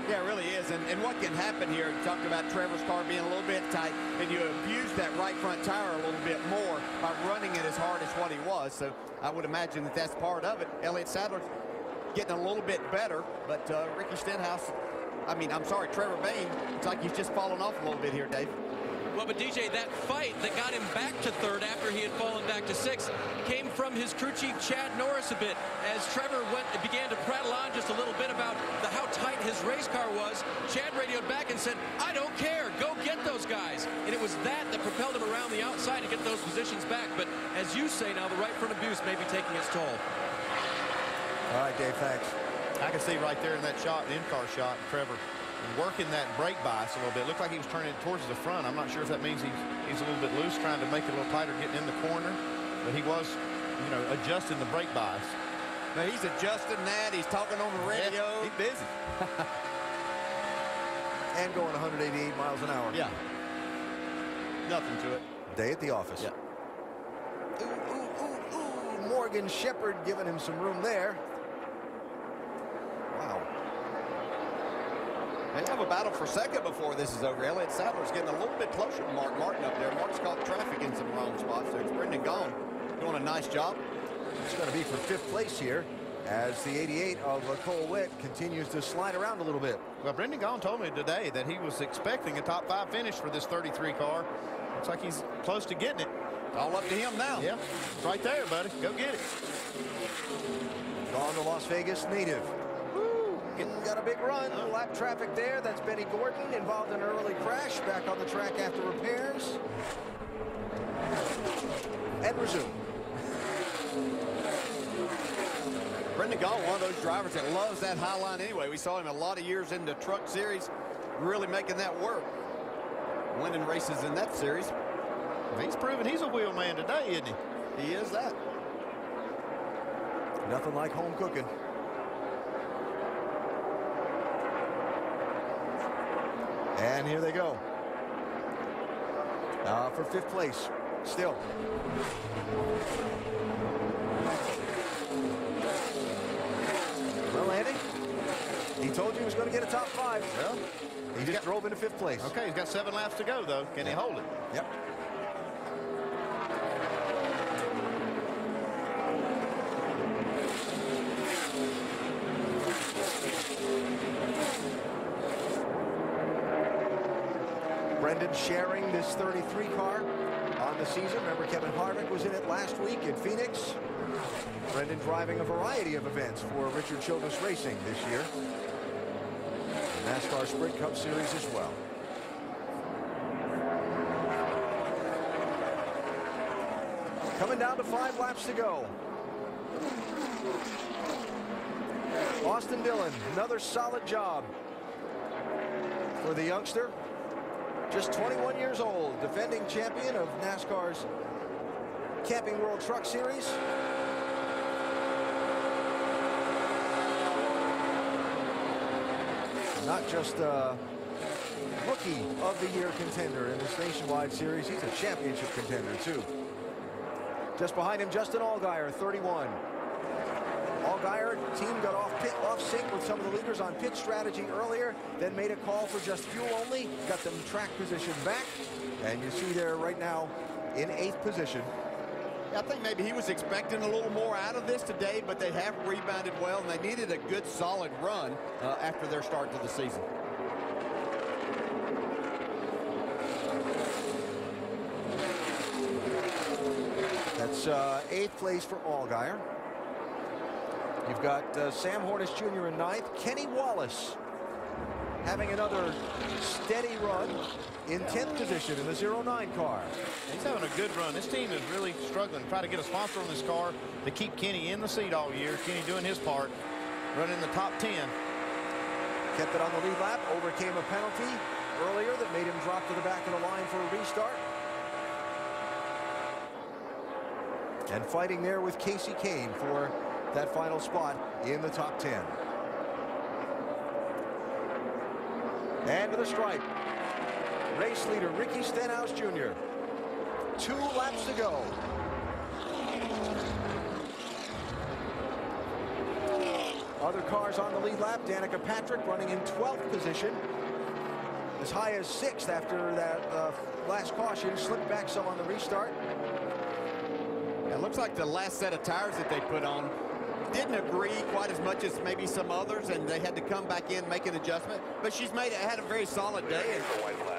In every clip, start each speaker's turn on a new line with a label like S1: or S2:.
S1: Yeah, it really is. And what can happen here, you talked about Trevor's car being a little bit tight, and you abuse that right front tire a little bit more by running it as hard as what he was. So I would imagine that that's part of it. Elliott Sadler's getting a little bit better, but Ricky Stenhouse, Trevor Bayne, it's like he's just fallen off a little bit here, Dave.
S2: Well, but DJ, that fight that got him back to third after he had fallen back to sixth came from his crew chief Chad Norris a bit. As Trevor began to prattle on just a little bit about how tight his race car was, Chad radioed back and said, "I don't care, go get those guys." And it was that propelled him around the outside to get those positions back. But as you say now, the right front abuse may be taking its toll.
S3: All right, Dave, thanks.
S4: I can see right there in that shot, the in-car shot, Trevor working that brake bias a little bit. Looked like he was turning it towards the front. I'm not sure if that means he's a little bit loose, trying to make it a little tighter, getting in the corner. But he was, adjusting the brake bias.
S1: Now he's adjusting that. He's talking on the radio.
S4: Yeah, he's busy.
S3: And going 188 miles an hour.
S1: Yeah. Nothing to it.
S3: Day at the office.
S1: Yeah.
S3: Ooh. Morgan Shepherd giving him some room there. Wow.
S1: They have a battle for second before this is over. Elliott Sadler's getting a little bit closer to Mark Martin up there. Mark's caught traffic in some wrong spots there. It's Brendan Gaughan doing a nice job.
S3: It's going to be for 5th place here as the 88 of Cole Witt continues to slide around a little bit.
S4: Well, Brendan Gaughan told me today that he was expecting a top 5 finish for this 33 car. Looks like he's close to getting it.
S1: All up to him now.
S4: Yeah, it's right there, buddy. Go get it.
S3: Gone to Las Vegas native. Got a big run. Lap traffic there. That's Benny Gordon involved in an early crash. Back on the track after repairs. And resume.
S1: Brendan Gaughan, one of those drivers that loves that high line anyway. We saw him a lot of years in the truck series, really making that work. Winning races in that series.
S4: He's proven he's a wheel man today, isn't he?
S1: He is that.
S3: Nothing like home cooking. And here they go. For 5th place, still. Well, Andy, he told you he was going to get a top 5.
S4: Well,
S3: he just drove into 5th place.
S4: Okay, he's got 7 laps to go, though. Can he hold it?
S3: Yep. Brendan sharing this 33 car on the season. Remember, Kevin Harvick was in it last week in Phoenix. Brendan driving a variety of events for Richard Childress Racing this year. The NASCAR Sprint Cup Series as well. Coming down to 5 laps to go. Austin Dillon, another solid job for the youngster. Just 21 years old, defending champion of NASCAR's Camping World Truck Series. Not just a Rookie of the Year contender in this nationwide series, he's a championship contender too. Just behind him, Justin Allgaier, 31. Allgaier, team got off sync with some of the leaders on pit strategy earlier, then made a call for just fuel only, got them track position back, and you see there right now in 8th position.
S1: I think maybe he was expecting a little more out of this today, but they have rebounded well, and they needed a good solid run after their start to the season.
S3: That's 8th place for Allgaier. You've got Sam Hornish Jr. in 9th. Kenny Wallace having another steady run in 10th position in the 09 car.
S4: He's having a good run. This team is really struggling to try to get a sponsor on this car to keep Kenny in the seat all year. Kenny doing his part, running the top 10.
S3: Kept it on the lead lap, overcame a penalty earlier that made him drop to the back of the line for a restart. And fighting there with Casey Kane for that final spot in the top 10. And to the stripe, race leader Ricky Stenhouse Jr. 2 laps to go. Other cars on the lead lap. Danica Patrick running in 12th position. As high as 6th after that last caution. Slipped back some on the restart.
S1: It looks like the last set of tires that they put on didn't agree quite as much as maybe some others, and they had to come back in, make an adjustment. But she's had a very solid day. And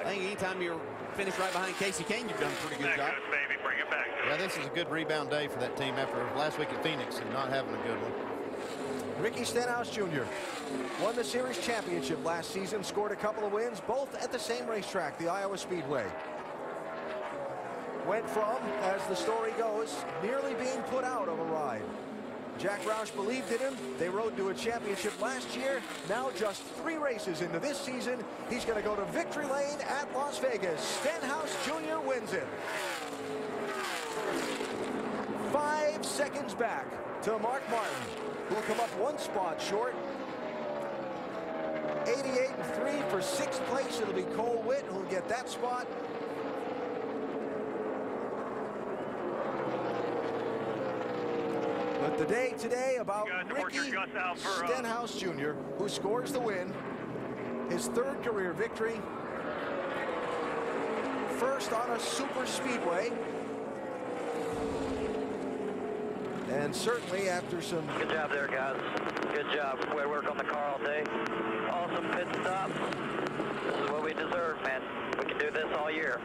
S1: I think anytime you're finished right behind Casey Kane, you've done a pretty good job.
S5: Baby, bring it back.
S4: Yeah, this is a good rebound day for that team after last week at Phoenix and not having a good one.
S3: Ricky Stenhouse Jr. won the series championship last season, scored a couple of wins, both at the same racetrack, the Iowa Speedway. Went from, as the story goes, nearly being put out of a ride. Jack Roush believed in him. They rode to a championship last year. Now just 3 races into this season, he's going to go to victory lane at Las Vegas. Stenhouse Jr. wins it. 5 seconds back to Mark Martin, who will come up 1 spot short. 88.3 for 6th place. It'll be Cole Witt who'll get that spot. But the day today about Ricky Stenhouse Jr., who scores the win, his 3rd career victory, first on a super speedway, and certainly after some...
S6: Good job there, guys. Good job. We work on the car all day. Awesome pit stop. This is what we deserve, man. We can do this all year.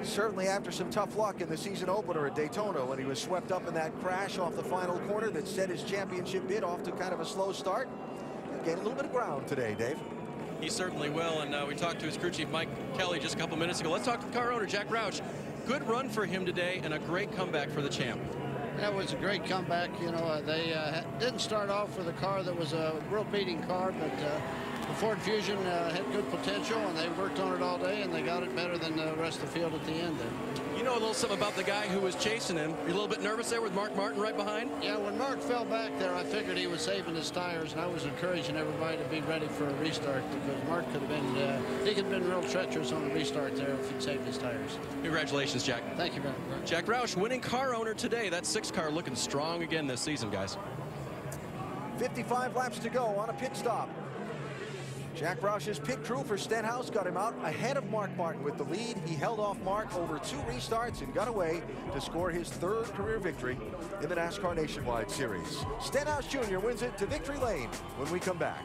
S3: Certainly after some tough luck in the season opener at Daytona when he was swept up in that crash off the final corner that set his championship bid off to kind of a slow start. He'll gain a little bit of ground today, Dave.
S2: He certainly will, and we talked to his crew chief, Mike Kelly, just a couple minutes ago. Let's talk to the car owner, Jack Roush. Good run for him today and a great comeback for the champ.
S7: That was a great comeback. You know, they didn't start off with a car that was a real beating car, but the Ford Fusion had good potential, and they worked on it all day, and they got it better than the rest of the field at the end there.
S2: You know a little something about the guy who was chasing him. You're a little bit nervous there with Mark Martin right behind?
S7: Yeah, when Mark fell back there, I figured he was saving his tires, and I was encouraging everybody to be ready for a restart because Mark could have been, he could have been real treacherous on a restart there if he'd saved his tires.
S2: Congratulations, Jack.
S7: Thank you very much.
S2: Jack Roush, winning car owner today. That 6 car looking strong again this season, guys.
S3: 55 laps to go on a pit stop. Jack Roush's pit crew for Stenhouse got him out ahead of Mark Martin with the lead. He held off Mark over 2 restarts and got away to score his 3rd career victory in the NASCAR Nationwide Series. Stenhouse Jr. wins it to victory lane when we come back.